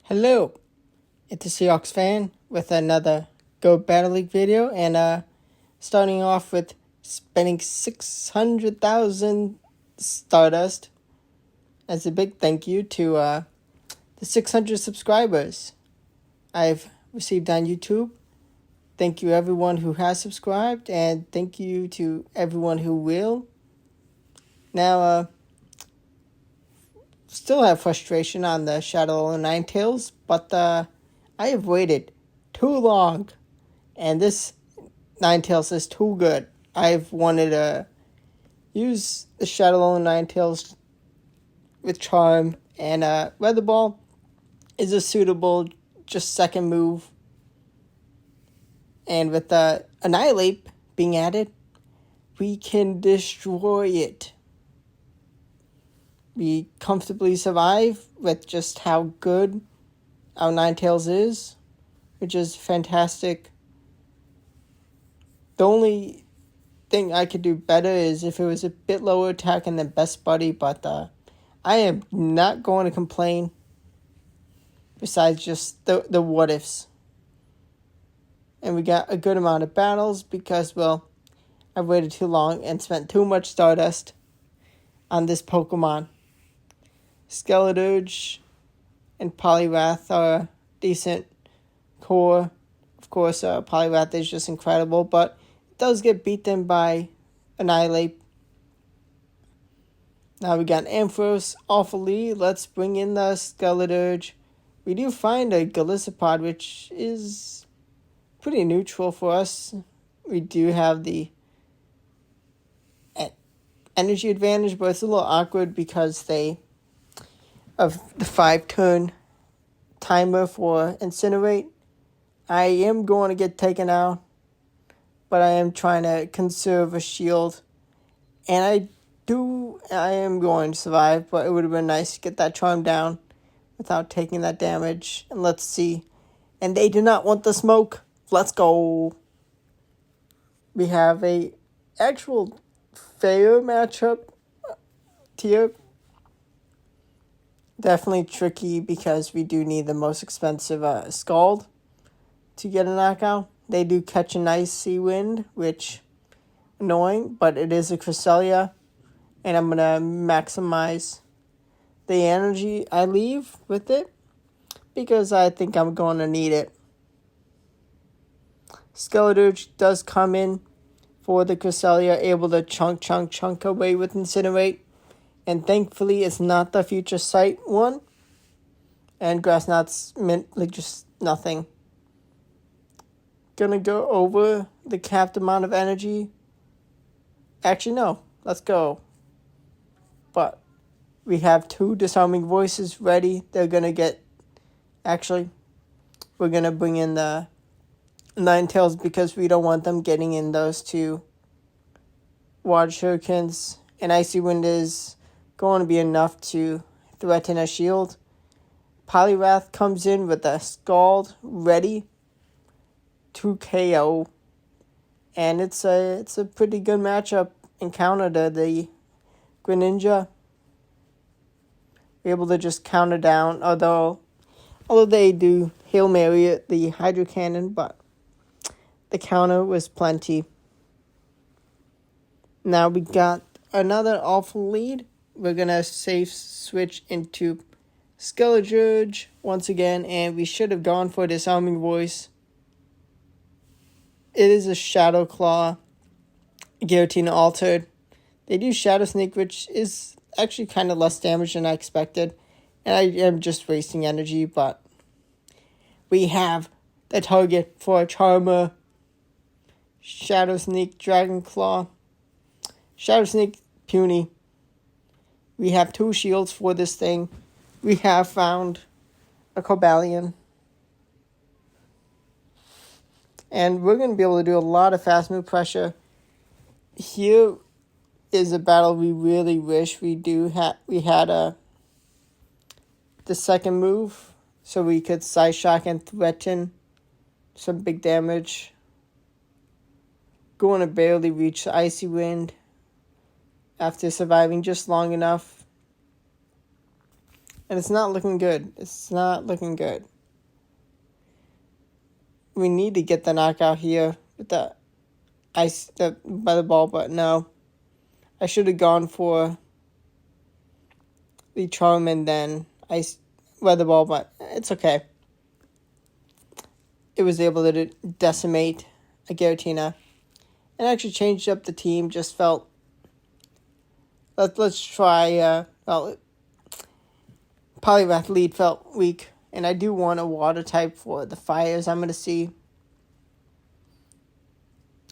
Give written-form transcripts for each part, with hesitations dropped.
Hello, it's SeahawksFan with another Go Battle League video, and starting off with spending 600,000 Stardust as a big thank you to the 600 subscribers I've received on YouTube. Thank you everyone who has subscribed, and thank you to everyone who will. Now, still have frustration on the Shadow Alolan Ninetales, but I have waited too long, and this Ninetales is too good. I've wanted to use the Shadow Alolan Ninetales with Charm, and Weather Ball is a suitable just second move. And with Annihilate being added, we can destroy it. We comfortably survive with just how good our Ninetales is, which is fantastic. The only thing I could do better is if it was a bit lower attack and the best buddy, but I am not going to complain besides just the what ifs. And we got a good amount of battles because, well, I've waited too long and spent too much Stardust on this Pokemon. Skeleturge and Poliwrath are decent core. Of course, Poliwrath is just incredible, but it does get beaten by Annihilate. Now we got Ampharos, awfully. Let's bring in the Skeleturge. We do find a Golisopod, which is pretty neutral for us. We do have the energy advantage, but it's a little awkward because of the 5-turn timer for Incinerate. I am going to get taken out, but I am trying to conserve a shield. And I am going to survive, but it would have been nice to get that Charm down without taking that damage. And let's see. And they do not want the smoke. Let's go. We have a actual fair matchup tier. Definitely tricky because we do need the most expensive Scald to get a knockout. They do catch a nice Sea Wind, which annoying, but it is a Cresselia, and I'm going to maximize the energy I leave with it because I think I'm going to need it. Skeleturge does come in for the Cresselia, able to chunk away with Incinerate. And thankfully, it's not the Future Sight one. And Grass Knot's like just nothing. Gonna go over the capped amount of energy. Actually, no. Let's go. But we have 2 Disarming Voices ready. They're gonna get... Actually, we're gonna bring in the Ninetales because we don't want them getting in those 2 Water Shurikens. And Icy Wind is going to be enough to threaten a shield. Poliwrath comes in with a Scald ready to KO. And it's a pretty good matchup in counter to the Greninja. We're able to just counter down, although they do Hail Mary the Hydro Cannon, but the counter was plenty. Now we got another awful lead. We're going to safe switch into Skeleturge once again, and we should have gone for Disarming Voice. It is a Shadow Claw, Giratina altered. They do Shadow Sneak, which is actually kind of less damage than I expected, and I am just wasting energy, but we have the target for a Charmer. Shadow Sneak, Dragon Claw. Shadow Sneak, Puny. We have 2 shields for this thing. We have found a Cobalion. And we're going to be able to do a lot of fast move pressure. Here is a battle we really wish we had the second move, so we could Side Shock and threaten some big damage. Going to barely reach the Icy Wind after surviving just long enough. And it's not looking good. It's not looking good. We need to get the knockout here with the ice by the ball, but no. I should have gone for the charm and then ice weather ball, but it's okay. It was able to decimate a Giratina and actually changed up the team. Just felt let's try. Poliwrath lead felt weak, and I do want a water type for the fires I'm going to see.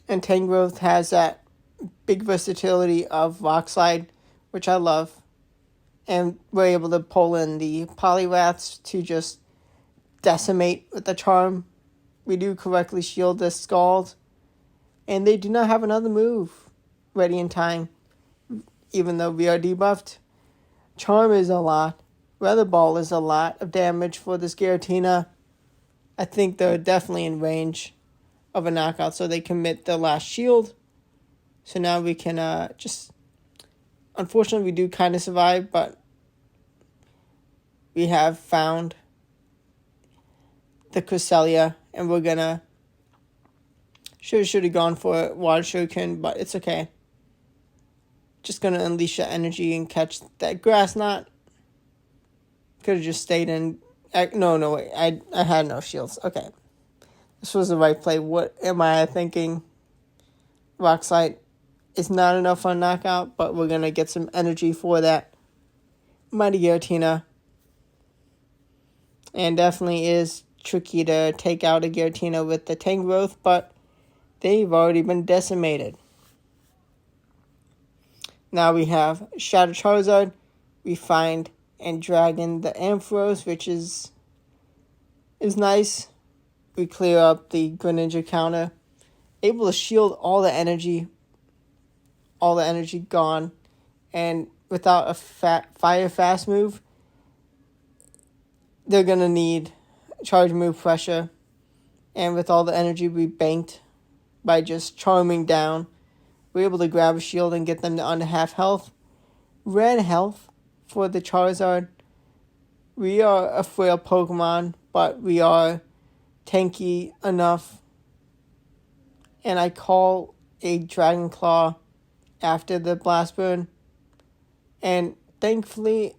And Tangrowth has that big versatility of Rock Slide, which I love. And we're able to pull in the Poliwraths to just decimate with the charm. We do correctly shield this Scald. And they do not have another move ready in time, even though we are debuffed. Charm is a lot. Weather Ball is a lot of damage for this Giratina. I think they're definitely in range of a knockout, so they commit the last shield. So now we can just... Unfortunately, we do kind of survive, but we have found the Cresselia, and we're gonna... Should have gone for Water Shuriken, but it's okay. Just gonna unleash that energy and catch that Grass Knot. Could have just stayed in... No, wait. I had no shields. Okay. This was the right play. What am I thinking? Rock Slide is not enough for a knockout, but we're going to get some energy for that Mighty Giratina. And definitely is tricky to take out a Giratina with the Tangrowth, but they've already been decimated. Now we have Shadow Charizard. We find and Dragon the Ampharos, which is nice. We clear up the Greninja counter. Able to shield all the energy gone. And without a Fire Fast move, they're going to need Charge Move Pressure. And with all the energy we banked by just charming down, we're able to grab a shield and get them to under half health. Red health for the Charizard. We are a frail Pokemon, but we are tanky enough. And I call a Dragon Claw after the Blast Burn. And thankfully,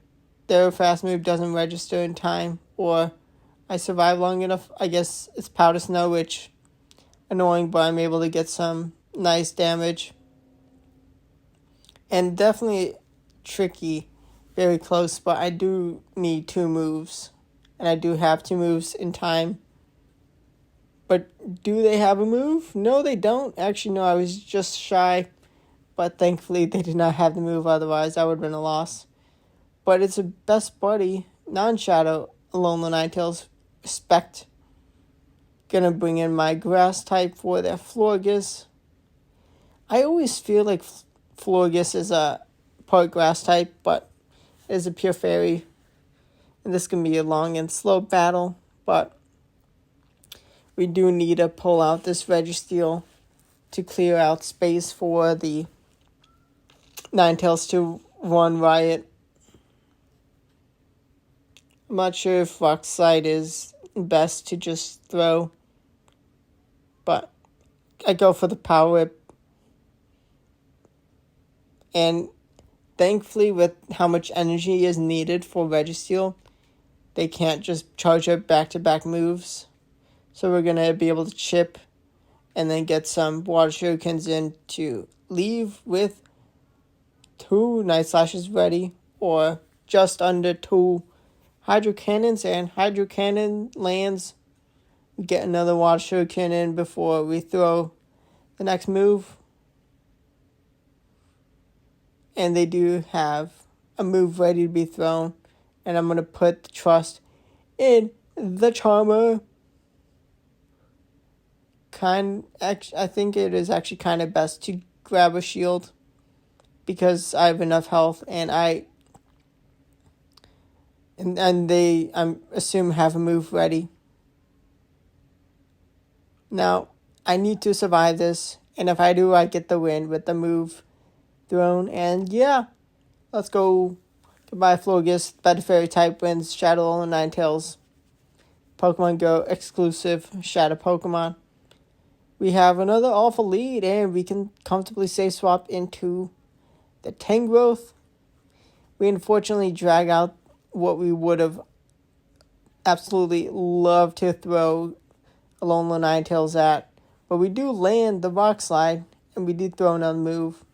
their fast move doesn't register in time, or I survive long enough. I guess it's Powder Snow, which annoying, but I'm able to get some nice damage. And definitely tricky, very close, but I do need 2 moves. And I do have 2 moves in time. But do they have a move? No, they don't. Actually, no, I was just shy. But thankfully, they did not have the move. Otherwise, that would have been a loss. But it's a best buddy, non-Shadow Alolan Ninetales. Respect. Gonna bring in my grass type for their Florges. I always feel like Florges is a part grass type, but it is a pure fairy. And this can be a long and slow battle, but we do need to pull out this Registeel to clear out space for the Ninetales to run riot. I'm not sure if Rock Slide is best to just throw, but I go for the Power Whip. And thankfully, with how much energy is needed for Registeel, they can't just charge up back-to-back moves. So we're going to be able to chip and then get some Water Shurikens in to leave with 2 Night Slashes ready, or just under 2 Hydro Cannons, and Hydro Cannon lands. We get another Water Shuriken in before we throw the next move. And they do have a move ready to be thrown. And I'm going to put the trust in the Charmer. I think it is actually kind of best to grab a shield, because I have enough health, and they, I assume, have a move ready. Now, I need to survive this, and if I do, I get the win with the move thrown. And yeah, let's go Goodbye, Florges. Better Fairy type wins Shadow Alolan Ninetales. Pokemon Go exclusive Shadow Pokemon. We have another awful lead, and we can comfortably safe swap into the Tangrowth. We unfortunately drag out what we would have absolutely loved to throw Alolan Ninetales at. But we do land the Rock Slide, and we do throw another move,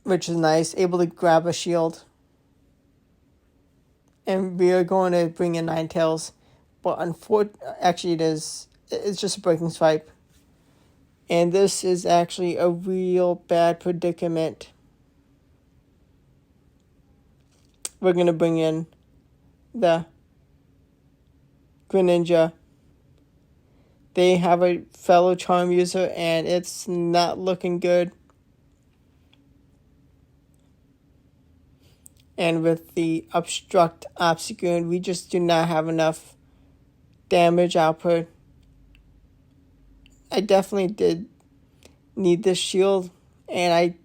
which is nice. Able to grab a shield. And we are going to bring in Ninetales. But actually it's just a Breaking Swipe. And this is actually a real bad predicament. We're going to bring in the Greninja. They have a fellow Charm user, and it's not looking good. And with the Obstruct Obstagoon, we just do not have enough damage output. I definitely did need this shield, and I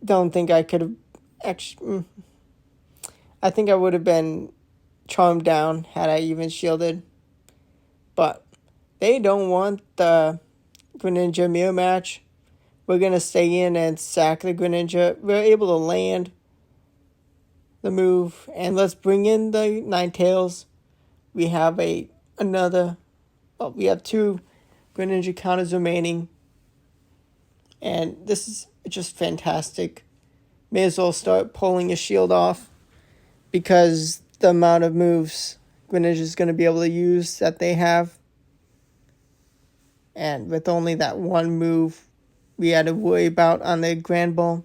don't think I could have actually. I think I would have been charmed down had I even shielded. But they don't want the Greninja mirror match. We're going to stay in and sack the Greninja. We're able to land the move. And let's bring in the Ninetales. We have we have 2 Greninja counters remaining. And this is just fantastic. May as well start pulling a shield off, because the amount of moves Greninja is going to be able to use that they have. And with only that one move we had to worry about on the Grand Ball.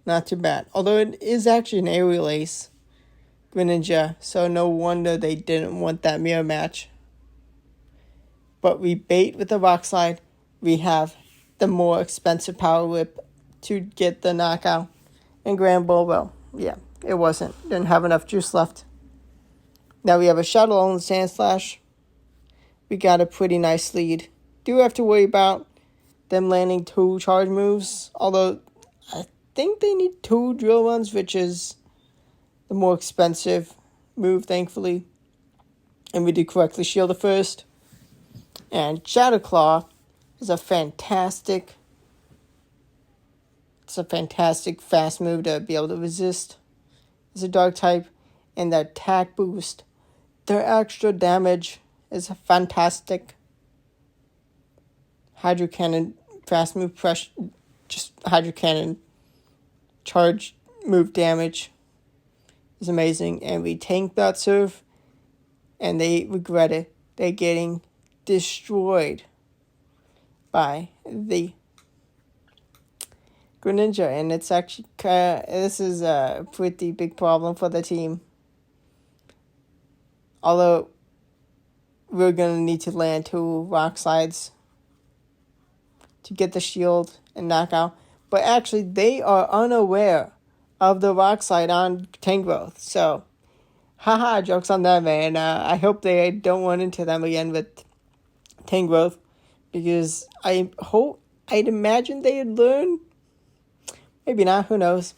Not too bad. Although it is actually an aerial ace, Greninja, so no wonder they didn't want that mirror match. But we bait with the Rock Slide. We have the more expensive Power Whip to get the knockout. And Grand Ball, well, yeah, it wasn't. Didn't have enough juice left. Now we have a Shadow Alolan Sandslash. We got a pretty nice lead. Do have to worry about them landing 2 charge moves, although I think they need 2 drill runs, which is the more expensive move, thankfully. And we did correctly shield it first. And Shadow Claw is a fantastic fast move to be able to resist. It's a dark type, and the attack boost, their extra damage is fantastic. Hydro Cannon, fast move pressure, just Hydro Cannon charge move damage is amazing. And we tank that serve, and they regret it. They're getting destroyed by the Greninja, and it's actually this is a pretty big problem for the team. Although we're going to need to land 2 Rock Slides to get the shield and knockout. But actually, they are unaware of the Rock Slide on Tangrowth. So, haha, jokes on them, man. I hope they don't run into them again with Tangrowth, because I'd imagine they'd learn. Maybe not, who knows.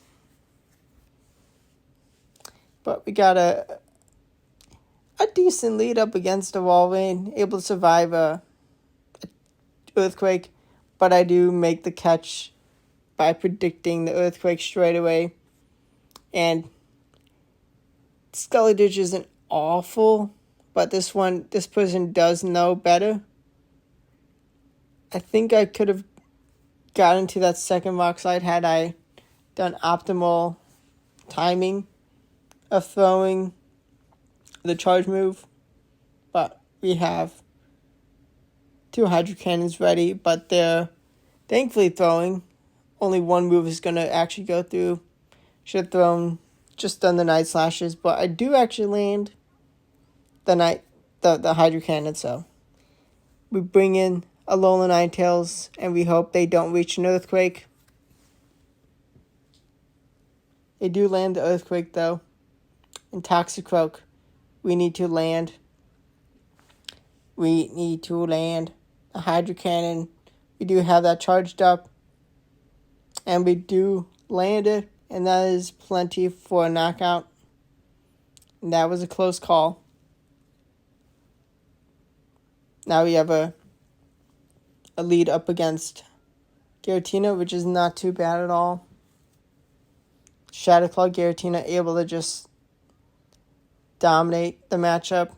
But we got a decent lead up against a Walrein, able to survive a Earthquake, but I do make the catch by predicting the Earthquake straight away. And Skelly Ditch isn't awful, but this person does know better. I think I could have gotten to that second Rock Slide had I done optimal timing of throwing the charge move. But we have 2 Hydro Cannons ready, but they're thankfully throwing. Only one move is going to actually go through. Should have done the Night Slashes, but I do actually land the Hydro Cannon, so we bring in Alolan Ninetales, and we hope they don't reach an Earthquake. They do land the Earthquake, though. And Toxicroak, we need to land. We need to land a Hydro Cannon. We do have that charged up. And we do land it, and that is plenty for a knockout. And that was a close call. Now we have a lead up against Giratina, which is not too bad at all. Shadow Claw Giratina able to just dominate the matchup.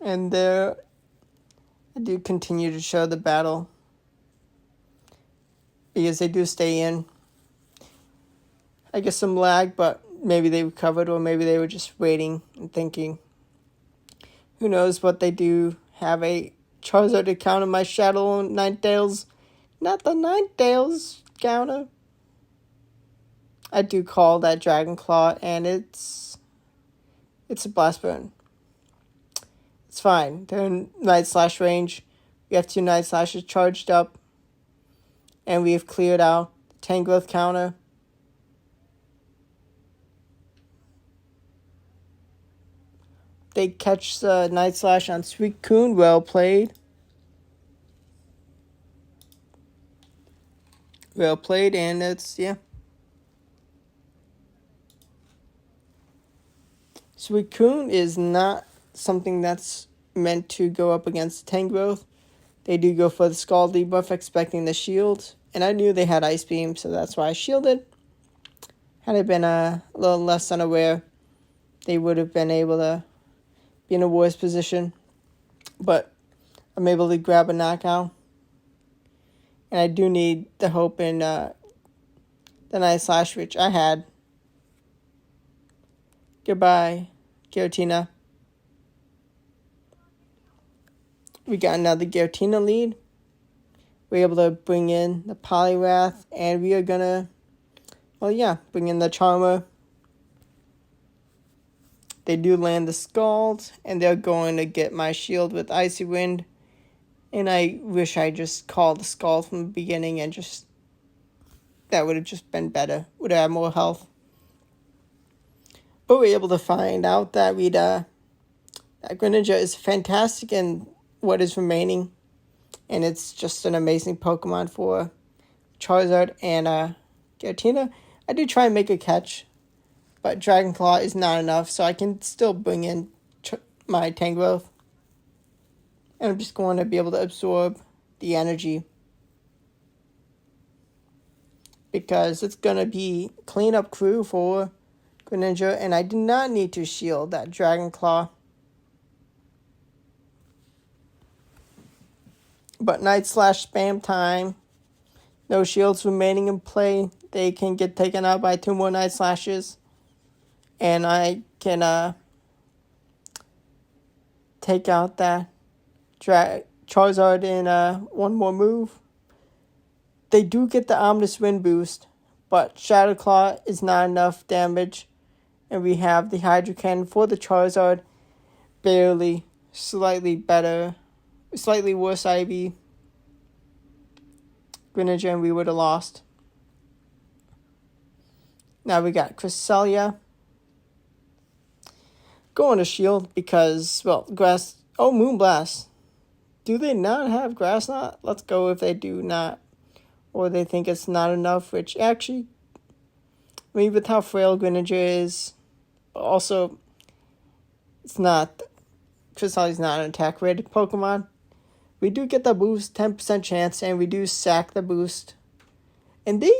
And there, I do continue to show the battle because they do stay in. I guess some lag, but maybe they recovered, or maybe they were just waiting and thinking. Who knows what they do? Have a Charizard to counter my Shadow Ninetales. Not the Ninetales counter. I do call that Dragon Claw, and it's a Blast Burn. It's fine. They're in Night Slash range. We have 2 Night Slashes charged up, and we have cleared out the Tangrowth counter. They catch the Night Slash on Suicune. Well played. Well played, and it's, yeah. Suicune is not something that's meant to go up against Tangrowth. They do go for the Scald debuff, expecting the shield. And I knew they had Ice Beam, so that's why I shielded. Had I been a little less unaware, they would have been able to be in a worse position. But I'm able to grab a knockout. And I do need the hope in the Night Slash, which I had. Goodbye, Giratina. We got another Giratina lead. We're able to bring in the Poliwrath, and we are gonna, bring in the Charmer. They do land the Scald, and they're going to get my shield with Icy Wind. And I wish I just called the Scald from the beginning, and that would have just been better. Would have had more health. But we're able to find out that that Greninja is fantastic in what is remaining. And it's just an amazing Pokemon for Charizard and Giratina. I do try and make a catch, but Dragon Claw is not enough, so I can still bring in my Tangrowth. And I'm just going to be able to absorb the energy, because it's going to be cleanup crew for Greninja, and I do not need to shield that Dragon Claw. But Night Slash spam time. No shields remaining in play. They can get taken out by 2 more Night Slashes. And I can take out that Charizard in 1 more move. They do get the Ominous Wind boost, but Shadow Claw is not enough damage. And we have the Hydro Cannon for the Charizard. Barely, slightly better. Slightly worse IV. Greninja, and we would have lost. Now we got Cresselia. Going to shield because, Grass... Oh, Moonblast. Do they not have Grass Knot? Let's go if they do not. Or they think it's not enough, which actually... I mean, with how frail Greninja is... But also, it's not... Cresselia's not an attack-rated Pokemon. We do get the boost, 10% chance, and we do sack the boost. And they,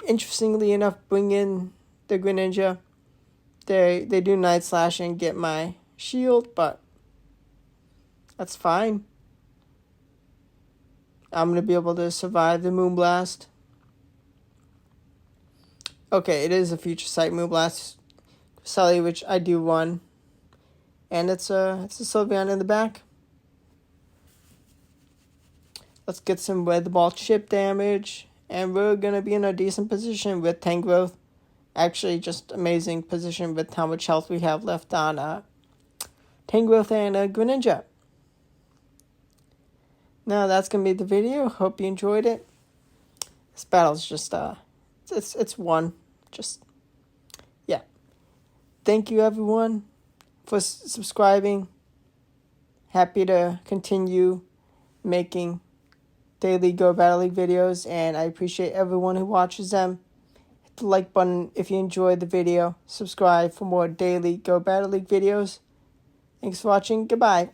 interestingly enough, bring in the Greninja. They do Night Slash and get my shield, but that's fine. I'm going to be able to survive the Moonblast. Okay, it is a Future Sight Moonblast. Cresselia, which I do run. And it's a Sylveon in the back. Let's get some Red Ball chip damage. And we're going to be in a decent position with Tangrowth. Actually, just amazing position with how much health we have left on Tangrowth and Greninja. Now, that's going to be the video. Hope you enjoyed it. This battle's just, it's one. Just, yeah. Thank you, everyone, for subscribing. Happy to continue making daily Go Battle League videos, and I appreciate everyone who watches them. Hit the like button if you enjoyed the video. Subscribe for more daily Go Battle League videos. Thanks for watching. Goodbye.